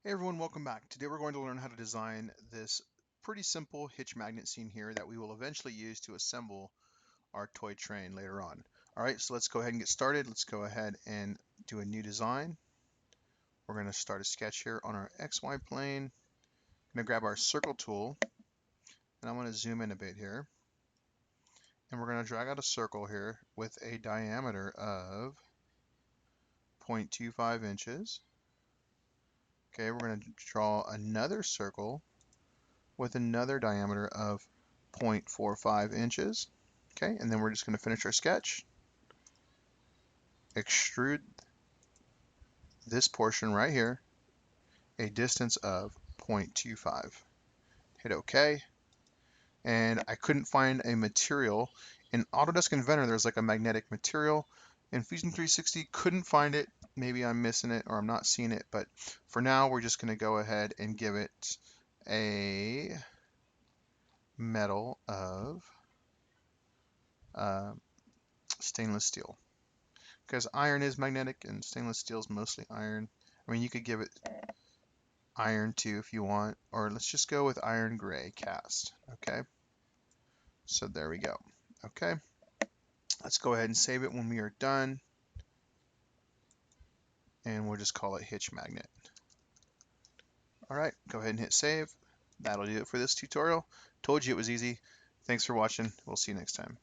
Hey everyone, welcome back. Today we're going to learn how to design this pretty simple hitch magnet scene here that we will eventually use to assemble our toy train later on. Alright, so let's go ahead and get started. Let's go ahead and do a new design. We're going to start a sketch here on our XY plane. I'm going to grab our circle tool and I'm going to zoom in a bit here. And we're going to drag out a circle here with a diameter of 0.25 inches. Okay, we're going to draw another circle with another diameter of 0.45 inches. Okay, and then we're just going to finish our sketch. Extrude this portion right here a distance of 0.25. Hit OK. And I couldn't find a material. In Autodesk Inventor, there's like a magnetic material. In Fusion 360, couldn't find it. Maybe I'm missing it or I'm not seeing it. But for now, we're just going to go ahead and give it a metal of stainless steel. Because iron is magnetic and stainless steel is mostly iron. I mean, you could give it iron too if you want, or let's just go with iron gray cast. Okay, so there we go. Okay, let's go ahead and save it when we are done, and we'll just call it hitch magnet. All right, go ahead and hit save. That'll do it for this tutorial. Told you it was easy. Thanks for watching. We'll see you next time.